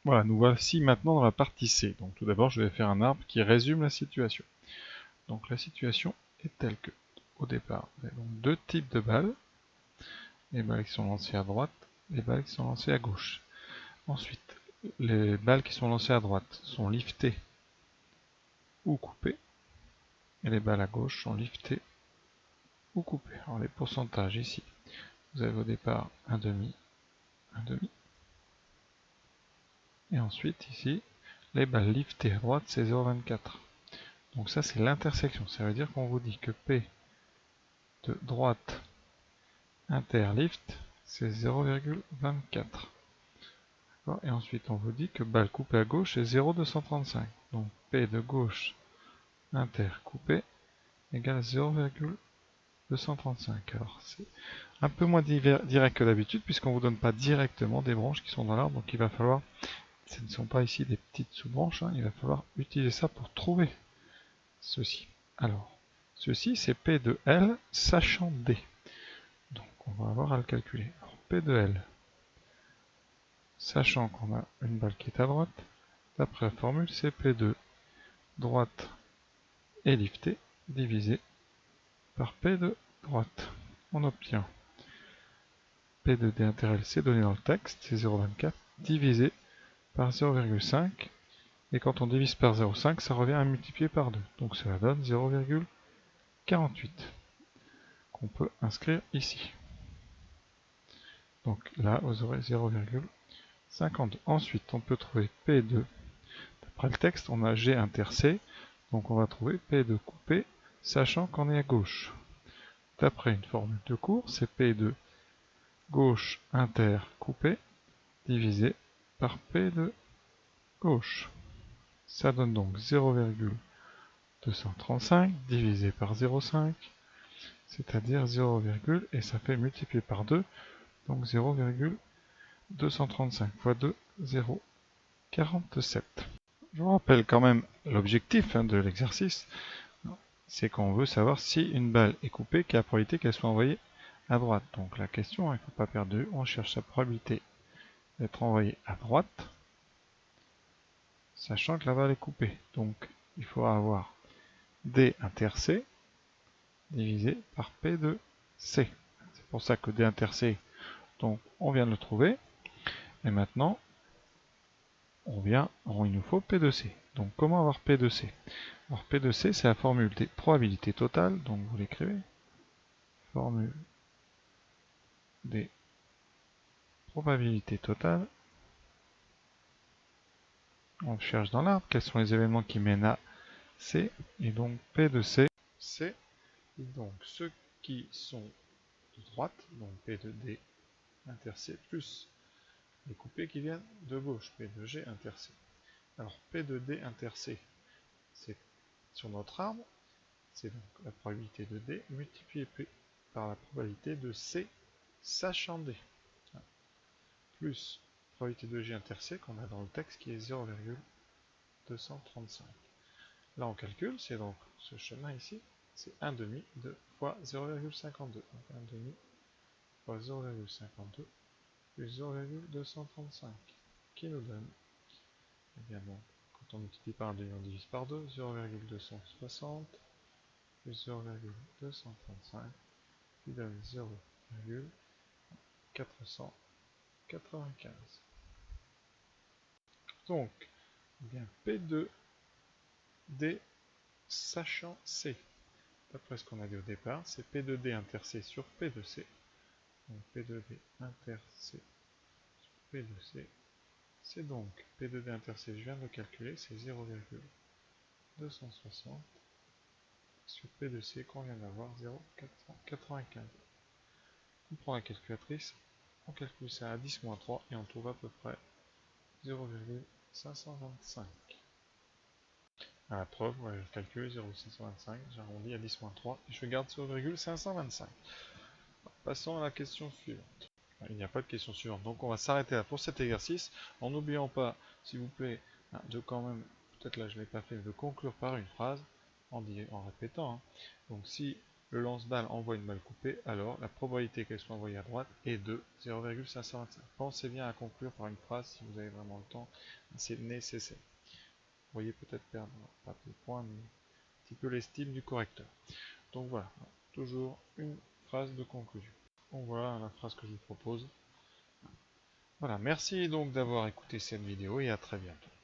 Voilà, nous voici maintenant dans la partie C. Donc tout d'abord, je vais faire un arbre qui résume la situation. Donc la situation est telle que, au départ, vous avez donc deux types de balles. Les balles qui sont lancées à droite, les balles qui sont lancées à gauche. Ensuite, les balles qui sont lancées à droite sont liftées ou coupées, et les balles à gauche sont liftées ou coupées. Alors les pourcentages ici, vous avez au départ un demi, et ensuite ici, les balles liftées à droite, c'est 0,24. Donc ça, c'est l'intersection. Ça veut dire qu'on vous dit que P de droite interlift, c'est 0,24. Et ensuite, on vous dit que balle coupée à gauche est 0,235. Donc P de gauche intercoupé égale 0,235. Alors c'est un peu moins direct que d'habitude, puisqu'on ne vous donne pas directement des branches qui sont dans l'arbre. Donc il va falloir, ce ne sont pas ici des petites sous-branches, il va falloir utiliser ça pour trouver ceci. Alors, ceci c'est P de L sachant D. Donc on va avoir à le calculer. Alors, P de L, sachant qu'on a une balle qui est à droite, d'après la formule, c'est P de droite est liftée divisé par P de droite. On obtient P de D inter L, c'est donné dans le texte, c'est 0,24, divisé par 0,5. Et quand on divise par 0,5, ça revient à multiplier par 2. Donc cela donne 0,48 qu'on peut inscrire ici. Donc là, vous aurez 0,52. Ensuite, on peut trouver P de, d'après le texte, on a G inter C, donc on va trouver P de coupé, sachant qu'on est à gauche. D'après une formule de cours, c'est P de gauche inter coupé, divisé par P de gauche. Ça donne donc 0,235 divisé par 0,5, c'est-à-dire 0, et ça fait multiplier par 2, donc 0,235 fois 2, 0,47. Je vous rappelle quand même l'objectif de l'exercice, c'est qu'on veut savoir si une balle est coupée, quelle est la probabilité qu'elle soit envoyée à droite. Donc la question, il ne faut pas perdre de vue, on cherche sa probabilité d'être envoyée à droite, sachant que la balle est coupée. Donc il faudra avoir D inter C divisé par P de C. C'est pour ça que D inter C, donc on vient de le trouver. Et maintenant, il nous faut P de C. Donc comment avoir P de C? Alors P de C, c'est la formule des probabilités totales, donc vous l'écrivez. Formule des probabilités totales. On cherche dans l'arbre quels sont les événements qui mènent à C. Et donc P de C, c'est donc ceux qui sont de droite, donc P de D inter C, plus les coupés qui viennent de gauche, P de G inter C. Alors P de D inter C, c'est sur notre arbre, c'est donc la probabilité de D multipliée par la probabilité de C sachant D. Plus la probabilité de G inter C qu'on a dans le texte qui est 0,235. Là on calcule, c'est donc ce chemin ici, c'est 1 demi de fois 0,52. Donc 1 demi fois 0,52 plus 0,235 qui nous donne, eh bien donc, quand on multiplie par 1 demi, on divise par 2, 0,260 plus 0,235 qui donne 0,495. Donc, eh bien P de D sachant C. D'après ce qu'on a dit au départ, c'est P de D inter C sur P de C. Donc P de D inter C sur P de C. C'est donc P de D inter C, je viens de le calculer, c'est 0,260 sur P de C qu'on vient d'avoir 0,495. On prend la calculatrice, on calcule ça à 10-3 et on trouve à peu près 0,525. À la preuve, voilà, je calcule 0,525, j'arrondis à 10-3 et je garde 0,525. Passons à la question suivante. Il n'y a pas de question suivante, donc on va s'arrêter là pour cet exercice, en n'oubliant pas, s'il vous plaît, de quand même, peut-être là je ne l'ai pas fait, de conclure par une phrase, en répétant. Donc si le lance-balle envoie une balle coupée, alors la probabilité qu'elle soit envoyée à droite est de 0,525. Pensez bien à conclure par une phrase si vous avez vraiment le temps, c'est nécessaire. Vous voyez peut-être perdre, pas de points, mais un petit peu l'estime du correcteur. Donc voilà, toujours une phrase de conclusion. Donc voilà la phrase que je vous propose. Voilà, merci donc d'avoir écouté cette vidéo et à très bientôt.